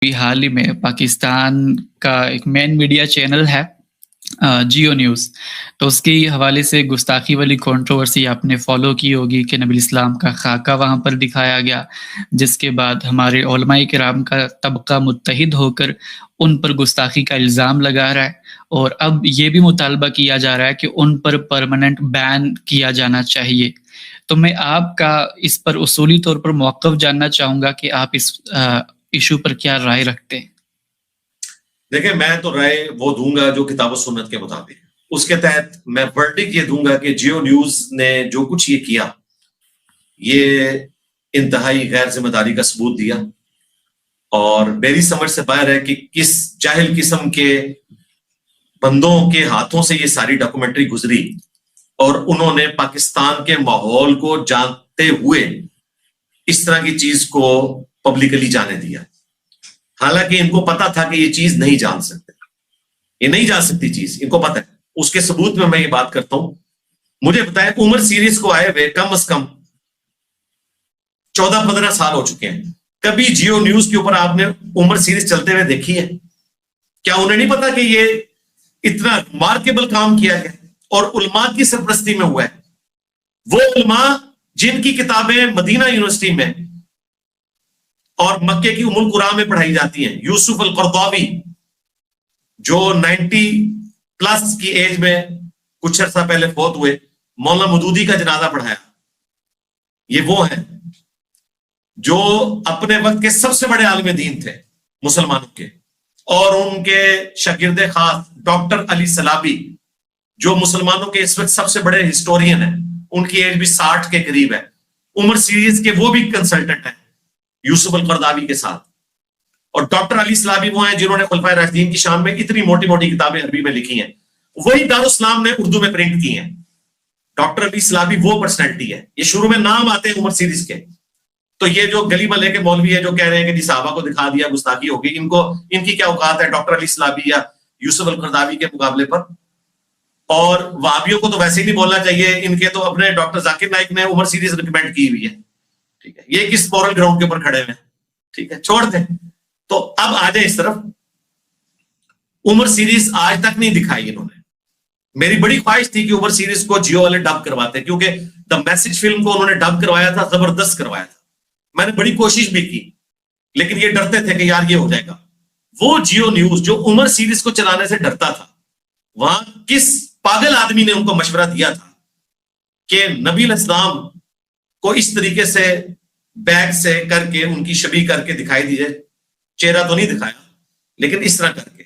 ابھی حال ہی میں پاکستان کا ایک مین میڈیا چینل ہے جیو نیوز، تو اس کی حوالے سے گستاخی والی کنٹروورسی آپ نے فالو کی ہوگی کہ نبی اسلام کا خاکہ وہاں پر دکھایا گیا، جس کے بعد ہمارے علماء کرام کا طبقہ متحد ہو کر ان پر گستاخی کا الزام لگا رہا ہے، اور اب یہ بھی مطالبہ کیا جا رہا ہے کہ ان پر پرماننٹ بین کیا جانا چاہیے۔ تو میں آپ کا اس پر اصولی طور پر موقف جاننا چاہوں گا کہ آپ اس ایشو پر کیا رائے رکھتے ہیں؟ دیکھیں، میں تو رائے وہ دوں گا جو کتاب و سنت کے مطابق، اس کے تحت میں ورڈکٹ یہ دوں گا کہ جیو نیوز نے جو کچھ یہ کیا، یہ انتہائی غیر ذمہ داری کا ثبوت دیا، اور میری سمجھ سے باہر ہے کہ کس جاہل قسم کے بندوں کے ہاتھوں سے یہ ساری ڈاکومنٹری گزری، اور انہوں نے پاکستان کے ماحول کو جانتے ہوئے اس طرح کی چیز کو پبلکلی جانے دیا، حالانکہ ان کو پتا تھا کہ یہ چیز نہیں جان سکتے، یہ نہیں جان سکتی چیز، ان کو پتا ہے۔ اس کے ثبوت میں یہ بات کرتا ہوں، مجھے بتائیں عمر سیریز کو آئے ہوئے کم از کم 14-15 سال ہو چکے ہیں، کبھی جیو نیوز کے اوپر آپ نے عمر سیریز چلتے ہوئے دیکھی ہے؟ کیا انہیں نہیں پتا کہ یہ اتنا مارکیبل کام کیا گیا اور علماء کی سرپرستی میں ہوا ہے؟ وہ علماء جن کی کتابیں مدینہ یونیورسٹی میں اور مکے کی ام القرآن میں پڑھائی جاتی ہیں، یوسف القرضاوی جو 90+ کی ایج میں کچھ عرصہ پہلے فوت ہوئے، مولانا مودودی کا جنازہ پڑھایا، یہ وہ ہیں جو اپنے وقت کے سب سے بڑے عالم دین تھے مسلمانوں کے، اور ان کے شاگرد خاص ڈاکٹر علی سلابی جو مسلمانوں کے اس وقت سب سے بڑے ہسٹورین ہیں، ان کی ایج بھی 60 کے قریب ہے، عمر سیریز کے وہ بھی کنسلٹنٹ ہیں یوسف القرضاوی کے ساتھ، اور ڈاکٹر علی سلابی وہ ہیں جنہوں نے خلفائے راشدین کی شان میں اتنی موٹی موٹی کتابیں عربی میں لکھی ہیں، وہی دارالاسلام نے اردو میں پرنٹ کی ہیں۔ ڈاکٹر علی سلابی وہ پرسنالٹی ہے، یہ شروع میں نام آتے ہیں عمر سیریز کے، تو یہ جو گلی محلے کے مولوی ہے جو کہہ رہے ہیں کہ جی صحابہ کو دکھا دیا گستاخی ہوگی، ان کی کیا اوقات ہے ڈاکٹر علی سلابی یا یوسف القرضاوی کے مقابلے پر؟ اور وہابیوں کو تو ویسے ہی نہیں بولنا چاہیے، ان کے تو اپنے ڈاکٹر ذاکر نائک نے عمر سیریز ریکمینڈ کی ہوئی ہے، ٹھیک ہے، یہ کس مورل گراؤنڈ کے اوپر کھڑے ہوئے ہیں؟ ٹھیک ہے، چھوڑ دیں۔ تو اب آ جائیں اس طرف، عمر سیریز آج تک نہیں دکھائی انہوں نے۔ میری بڑی خواہش تھی کہ عمر سیریز کو جیو والے ڈب کرواتے، کیونکہ دا میسج فلم کو انہوں نے ڈب کروایا تھا، زبردست کروایا تھا، میں نے بڑی کوشش بھی کی، لیکن یہ ڈرتے تھے کہ یار یہ ہو جائے گا۔ وہ جیو نیوز جو عمر سیریز کو چلانے سے ڈرتا تھا، وہاں کس پاگل آدمی نے ان کو مشورہ دیا تھا کہ نبی علیہ السلام کو اس طریقے سے بیگ سے کر کے ان کی شبیہ کر کے دکھائی دیجئے، چہرہ تو نہیں دکھایا لیکن اس طرح کر کے،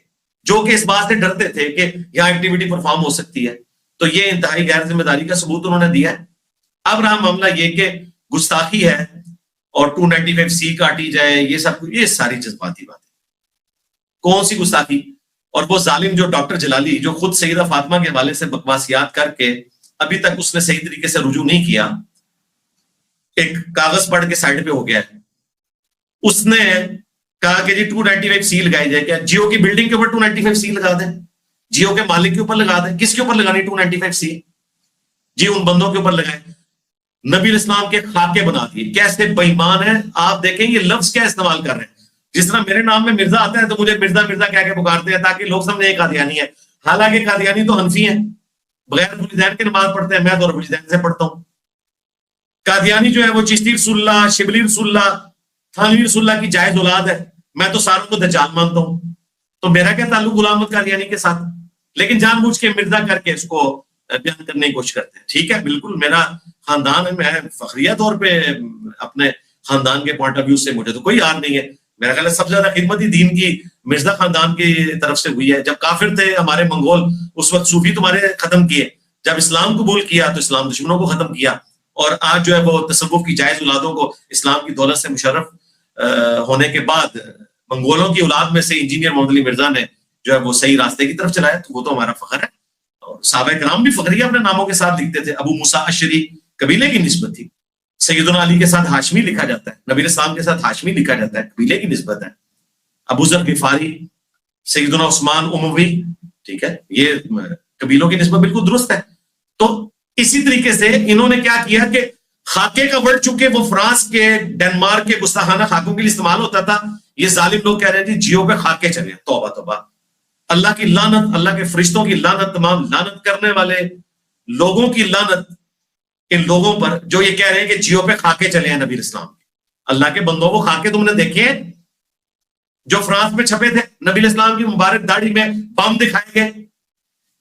جو کہ اس بات سے ڈرتے تھے کہ یہاں ایکٹیویٹی پرفارم ہو سکتی ہے، تو یہ انتہائی غیر ذمہ داری کا ثبوت انہوں نے دیا ہے۔ اب رہا معاملہ یہ کہ گستاخی ہے اور 295C کاٹی جائے، یہ سب، یہ ساری جذباتی بات ہے۔ کون سی گستاخی؟ اور وہ ظالم جو ڈاکٹر جلالی جو خود سیدہ فاطمہ کے حوالے سے بکواسیات کر کے ابھی تک اس نے صحیح طریقے سے رجوع نہیں کیا، ایک کاغذ پڑھ کے سائڈ پہ ہو گیا ہے، اس نے کہا کہ جی 295C لگائی جائے، کیا جیو کی بلڈنگ کے اوپر 295C لگا دیں؟ جیو کے مالک کے اوپر لگا دیں؟ کس کے اوپر لگانی 295C؟ جی ان بندوں کے اوپر لگائیں۔ نبی علیہ السلام کے خاکے بنا دیے، کیسے بے ایمان ہیں آپ دیکھیں، یہ لفظ کیا استعمال کر رہے ہیں۔ جس طرح میرے نام میں مرزا آتا ہے تو مجھے مرزا مرزا کہہ کے پکارتے ہیں تاکہ لوگ سمجھیں یہ قادیانی ہے، حالانکہ قادیانی تو حنفی ہیں، بغیر رفع الدین کے نماز پڑھتے ہیں، میں تو رفع الدین سے پڑھتا ہوں۔ قادیانی جو ہے وہ چشتی رسول اللہ، شبلی رسول اللہ، تھانوی رسول اللہ کی جائز اولاد ہے، میں تو ساروں کو دجال مانتا ہوں، تو میرا کیا تعلق غلام احمد قادیانی کے ساتھ؟ لیکن جان بوجھ کے مرزا کر کے اس کو بیان کرنے کی کوشش کرتے ہیں۔ ٹھیک ہے، بالکل میرا خاندان ہے، میں فخریہ طور پہ اپنے خاندان کے پوائنٹ آف ویو سے مجھے تو کوئی یاد نہیں ہے، میرا خیال ہے سب سے زیادہ خدمت ہی دین کی مرزا خاندان کی طرف سے ہوئی ہے۔ جب کافر تھے ہمارے منگول، اس وقت صوفی تمہارے ختم کیے، جب اسلام قبول کیا تو اسلام دشمنوں کو ختم کیا، اور آج جو ہے وہ تصوف کی جائز اولادوں کو اسلام کی دولت سے مشرف ہونے کے بعد منگولوں کی اولاد میں سے انجینئر محمد علی مرزا نے جو ہے وہ صحیح راستے کی طرف چلایا، تو وہ تو ہمارا فخر ہے۔ اور صحابہ کرام بھی فخریہ اپنے ناموں کے ساتھ لکھتے تھے، ابو موسیٰ اشعری قبیلے کی نسبت تھی، سیدنا علی کے ساتھ ہاشمی لکھا جاتا ہے، نبی علیہ السلام کے ساتھ ہاشمی لکھا جاتا ہے، قبیلے کی نسبت ہے۔ ابو ذر غفاری، سیدنا عثمان اموی، ٹھیک ہے، یہ قبیلوں کی نسبت بالکل درست ہے۔ تو اسی طریقے سے انہوں نے کیا کیا کہ خاکے کا ورڈ چونکہ وہ فرانس کے ڈنمارک کے گستاخانہ خاکوں کے لیے استعمال ہوتا تھا، یہ ظالم لوگ کہہ رہے تھے جیو پہ خاکے چلے. توبہ توبہ، اللہ کی لعنت، اللہ کے فرشتوں کی لعنت، تمام لعنت کرنے والے لوگوں کی لعنت ان لوگوں پر جو یہ کہہ رہے ہیں کہ جیو پہ خاکے چلے ہیں نبی اسلام. اللہ کے بندوں، وہ خاکے تم نے دیکھے ہیں جو فرانس میں چھپے تھے؟ نبی اسلام کی مبارک داڑھی میں بم دکھائے گئے.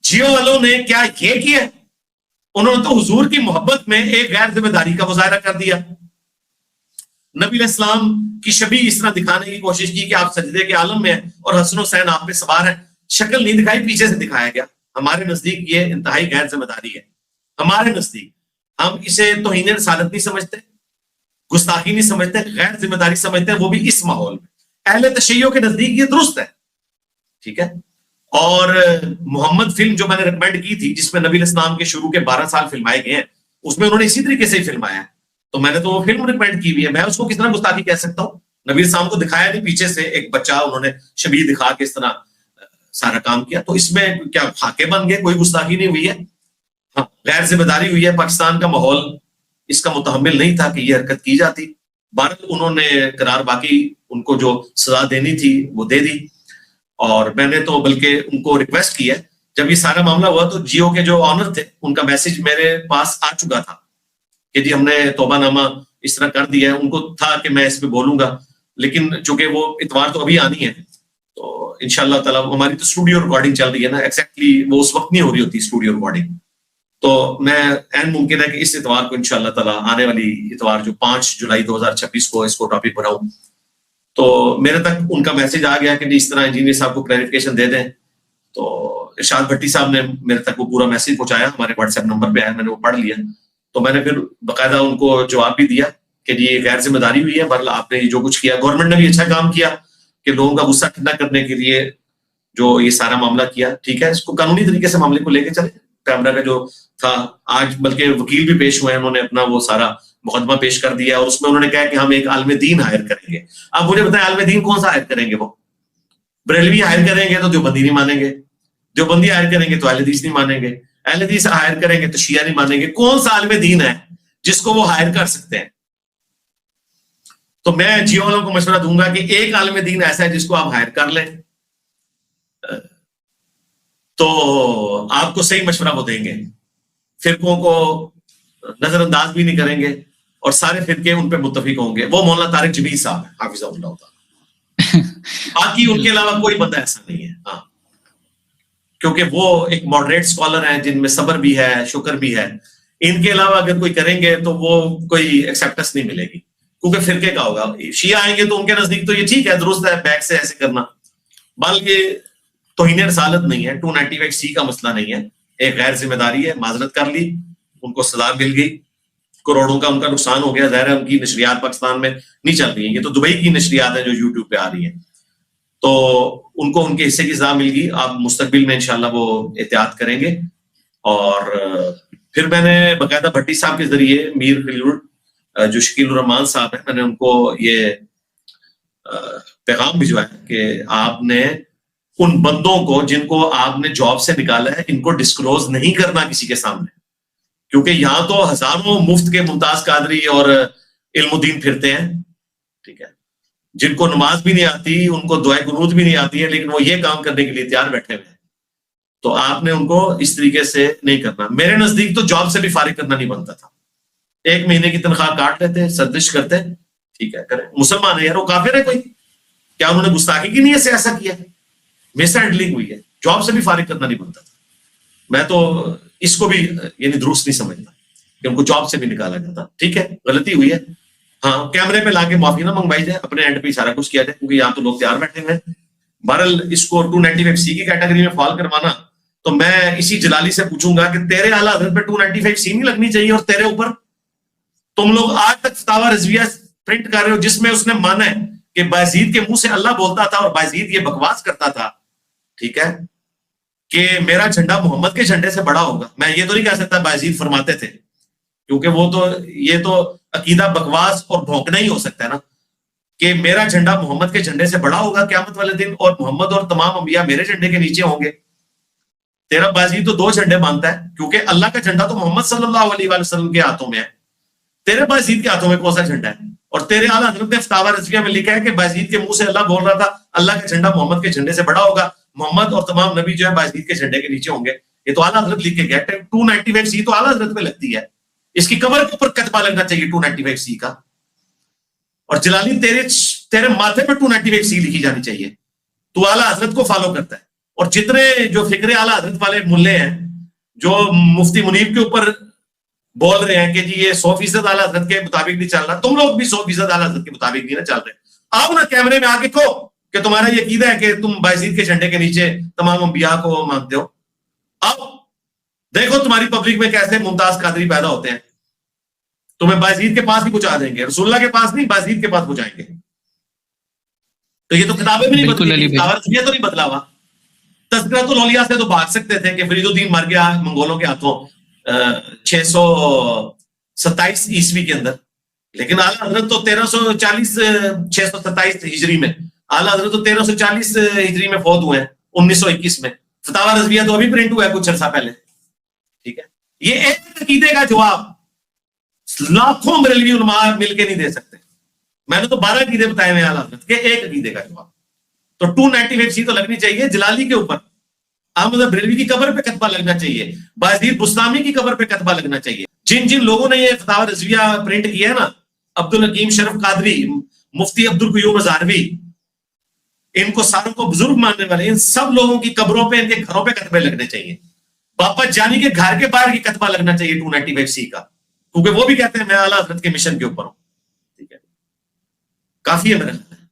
جیو والوں نے کیا یہ کیا؟ انہوں نے تو حضور کی محبت میں ایک غیر ذمہ داری کا مظاہرہ کر دیا. نبی علیہ السلام کی شبیہ اس طرح دکھانے کی کوشش کی کہ آپ سجدے کے عالم میں ہیں اور حسن حسین آپ پہ سوار ہیں. شکل نہیں دکھائی، پیچھے سے دکھایا گیا. ہمارے نزدیک یہ انتہائی غیر ذمہ داری ہے. ہمارے نزدیک ہم اسے توہین رسالت نہیں سمجھتے، گستاخی نہیں سمجھتے، غیر ذمہ داری سمجھتے ہیں، وہ بھی اس ماحول میں. اہل تشیع کے نزدیک یہ درست ہے. ٹھیک ہے. اور محمد فلم جو میں نے ریکمینڈ کی تھی، جس میں نبی الاسلام کے شروع کے 12 سال فلمائے گئے ہیں، اس میں انہوں نے اسی طریقے سے ہی فلمایا ہے. تو میں نے تو وہ فلم ریکمینڈ کی ہوئی ہے، میں اس کو کس طرح گستاخی کہہ سکتا ہوں؟ نبی الاسلام کو دکھایا نہیں، پیچھے سے ایک بچہ انہوں نے شبیہ دکھا کے اس طرح سارا کام کیا. تو اس میں کیا خاکے بن گئے؟ کوئی گستاخی نہیں ہوئی ہے. ہاں، غیر ذمہ داری ہوئی ہے. پاکستان کا ماحول اس کا متحمل نہیں تھا کہ یہ حرکت کی جاتی. بھارت انہوں نے قرار باقی ان کو جو سزا دینی تھی وہ دے دی. اور میں نے تو بلکہ ان کو ریکویسٹ کیا، جب یہ سارا معاملہ ہوا تو جیو کے جو آنر تھے ان کا میسج میرے پاس آ چکا تھا کہ جی ہم نے توبہ نامہ اس طرح کر دیا ہے. ان کو تھا کہ میں اس پہ بولوں گا، لیکن چونکہ وہ اتوار تو ابھی آنی ہے، تو انشاءاللہ تعالیٰ ہماری تو اسٹوڈیو ریکارڈنگ چل رہی ہے نا، ایگزیکٹلی وہ اس وقت نہیں ہو رہی ہوتی اسٹوڈیو ریکارڈنگ. تو میں عین ممکن ہے کہ اس اتوار کو انشاءاللہ تعالیٰ، آنے والی اتوار جو 5 جولائی 2026 کو اس کو ٹاپک بناؤں. تو میرے تک ان کا میسج آ گیا کہ اس طرح انجینئر صاحب کو کلیریفیکیشن دے دیں. تو ارشاد بھٹی صاحب نے میرے تک وہ پورا میسج پہنچایا، ہمارے واٹس ایپ نمبر پہ آیا، میں نے وہ پڑھ لیا. تو میں نے پھر باقاعدہ ان کو جواب بھی دیا کہ جی یہ غیر ذمہ داری ہوئی ہے. بہرحال آپ نے جو کچھ کیا، گورنمنٹ نے بھی اچھا کام کیا کہ لوگوں کا غصہ ٹھنڈا کرنے کے لیے جو یہ سارا معاملہ کیا. ٹھیک ہے، اس کو قانونی طریقے سے معاملے کو لے کے چلے. کیمرہ کا جو تھا، آج بلکہ وکیل بھی پیش ہوئے ہیں، انہوں نے اپنا وہ سارا مقدمہ پیش کر دیا، اور اس میں انہوں نے کہا کہ ہم ایک عالم دین ہائر کریں گے. اب مجھے بتائیں عالم دین کون سا ہائر کریں گے؟ وہ بریلوی ہائر کریں گے تو دیوبندی نہیں مانیں گے، دیوبندی ہائر کریں گے تو اہل حدیث نہیں مانیں گے، اہل حدیث ہائر کریں گے تو شیعہ نہیں مانیں گے. کون سا عالم دین ہے جس کو وہ ہائر کر سکتے ہیں؟ تو میں جیو والوں کو مشورہ دوں گا کہ ایک عالم دین ایسا ہے جس کو آپ ہائر کر لیں، تو آپ کو صحیح مشورہ وہ دیں گے، فرقوں کو نظر انداز بھی نہیں کریں گے، اور سارے فرقے ان پہ متفق ہوں گے. وہ مولانا طارق جبیل صاحب ہیں، حافظ اللہ تعالیٰ. باقی ان کے علاوہ کوئی بندہ ایسا نہیں ہے. ہاں، کیونکہ وہ ایک ماڈریٹ اسکالر ہیں جن میں صبر بھی ہے، شکر بھی ہے. ان کے علاوہ اگر کوئی کریں گے تو وہ کوئی ایکسیپٹنس نہیں ملے گی، کیونکہ فرقے کا ہوگا. شیعہ آئیں گے تو ان کے نزدیک تو یہ ٹھیک ہے، درست ہے بیک سے ایسے کرنا، بلکہ توہین رسالت نہیں ہے، 295C کا مسئلہ نہیں ہے، ایک غیر ذمہ داری ہے. معذرت کر لی، ان کو سزا مل گئی، کروڑوں کا ان کا نقصان ہو گیا. ظاہر ہے ان کی نشریات پاکستان میں نہیں چل رہی ہیں، یہ تو دبئی کی نشریات ہیں جو یوٹیوب پہ آ رہی ہیں. تو ان کو ان کے حصے کی سزا مل گئی. آپ مستقبل میں انشاءاللہ وہ احتیاط کریں گے. اور پھر میں نے باقاعدہ بھٹی صاحب کے ذریعے میر خلیل جو شکیل الرحمان صاحب ہیں، میں نے ان کو یہ پیغام بھجوایا کہ آپ نے ان بندوں کو جن کو آپ نے جاب سے نکالا ہے، ان کو ڈسکلوز نہیں کرنا کسی کے سامنے، کیونکہ یہاں تو ہزاروں مفت کے ممتاز قادری اور علم الدین پھرتے ہیں. ٹھیک ہے، جن کو نماز بھی نہیں آتی، ان کو دعائے قنوت بھی نہیں آتی ہے، لیکن وہ یہ کام کرنے کے لیے تیار بیٹھے ہوئے ہیں. تو آپ نے ان کو اس طریقے سے نہیں کرنا. میرے نزدیک تو جاب سے بھی فارغ کرنا نہیں بنتا تھا. 1 مہینے کی تنخواہ کاٹ لیتے، سرزش کرتے، ٹھیک ہے کریں. مسلمان ہے یار، وہ کافر ہے کوئی؟ کیا انہوں نے گستاخی کی نیت سے ایسا کیا ہے؟ مس ہینڈلنگ ہوئی ہے. جاب سے بھی فارغ کرنا نہیں بنتا تھا. میں تو اس کو بھی یعنی درست نہیں سمجھتا کہ ان کو جاب سے بھی نکالا جاتا. ٹھیک ہے، غلطی ہوئی ہے. ہاں، کیمرے پہ لا کے معافی نہ منگوائی جائے، اپنے اینڈ پہ سارا کچھ کیا جائے، کیونکہ یہاں تو لوگ تیار بیٹھے ہوئے ہیں. بہرحال اس کو 295C کی کیٹیگری میں فال کروانا، تو میں اسی جلالی سے پوچھوں گا کہ تیرے اعلیٰ حضرت پہ 295C نہیں لگنی چاہیے، اور تیرے اوپر تم لوگ آج تک فتاوی رضویہ پرنٹ کر رہے ہو جس میں اس نے مانا ہے کہ بایزید کے منہ سے اللہ بولتا تھا اور بایزید یہ بکواس کرتا تھا، ٹھیک ہے، کہ میرا جھنڈا محمد کے جھنڈے سے بڑا ہوگا. میں یہ تو نہیں کہہ سکتا بایزید فرماتے تھے، کیونکہ وہ تو یہ تو عقیدہ بکواس اور بھونکنا ہی ہو سکتا ہے نا، کہ میرا جھنڈا محمد کے جھنڈے سے بڑا ہوگا قیامت والے دن، اور محمد اور تمام انبیاء میرے جھنڈے کے نیچے ہوں گے. تیرا بایزید تو 2 جھنڈے مانتا ہے، کیونکہ اللہ کا جھنڈا تو محمد صلی اللہ علیہ وآلہ وسلم کے ہاتھوں میں ہے. تیرے بازید کے ہاتھوں میں کون سا جھنڈا ہے؟ اور تیرے اعلیٰ حضرت نے فتاوی رضویہ میں لکھا ہے کہ بازید کے منہ سے اللہ بول رہا تھا اللہ کا جھنڈا محمد کے جھنڈے سے بڑا ہوگا, محمد اور تمام نبی جو ہے بازید کے جھنڈے کے نیچے ہوں گے. یہ تو اعلیٰ حضرت لکھ کے گیا. 295C تو اعلیٰ حضرت پہ لگتی ہے, اس کی قبر کے اوپر کتبہ لگنا چاہیے 295C کا. اور جلالی تیرے ماتھے پہ 295C لکھی جانی چاہیے. تو اعلیٰ حضرت کو فالو کرتا ہے. اور جتنے جو فکر اعلیٰ حضرت والے ملے ہیں جو مفتی منیب کے اوپر بول رہے ہیں کہ جی یہ 100% اعلیٰ حضرت کے مطابق نہیں چل رہا, تم لوگ بھی 100% اعلیٰ حضرت کے مطابق نہیں نہ چل رہے. آؤ نا کیمرے میں آگے کہو کہ تمہارا یہ عقیدہ ہے کہ تم بازید کے جھنڈے کے نیچے تمام انبیاء کو مانتے ہو. آؤ دیکھو تمہاری پبلک میں کیسے ممتاز قادری پیدا ہوتے ہیں. تمہیں بازید کے پاس بھی پہنچا دیں گے, رسول اللہ کے پاس نہیں بازید کے پاس پہنچائیں گے. تو یہ تو کتابیں بھی نہیں بدلی, یہ تو نہیں بدلا ہوا. تذکرۃ الاولیاء سے تو بھاگ سکتے تھے کہ فرید الدین مر گیا منگولوں کے ہاتھوں 627 عیسوی کے اندر, لیکن اعلیٰ حضرت تو 627 ہجری میں, اعلیٰ حضرت تو 1340 ہجری میں فوت ہوئے ہیں 1921 میں. فتاوی رضویہ تو ابھی پرنٹ ہوا ہے کچھ عرصہ پہلے. ٹھیک ہے, یہ ایک عقیدے کا جواب لاکھوں بریلوی علماء مل کے نہیں دے سکتے. میں نے تو 12 عقیدے بتائے ہوئے اعلیٰ حضرت کے, ایک عقیدے کا جواب. تو 295C تو لگنی چاہیے جلالی کے اوپر, احمد بریلوی کی قبر پہ کتبہ لگنا چاہیے, بازید بستامی کی قبر پہ کتبہ لگنا چاہیے. جن لوگوں نے یہ فتاوی رضویہ پرنٹ کیا ہے نا, عبدالحکیم شرف قادری, مفتی عبدالقیوم ازہروی, ان کو ساروں کو بزرگ ماننے والے, ان سب لوگوں کی قبروں پہ ان کے گھروں پہ کتبے لگنے چاہیے. باپا جانی کے گھر کے باہر کی کتبہ لگنا چاہیے 295C کا, کیونکہ وہ بھی کہتے ہیں میں اعلیٰ حضرت کے مشن کے اوپر ہوں. ٹھیک ہے, کافی ہے میرا.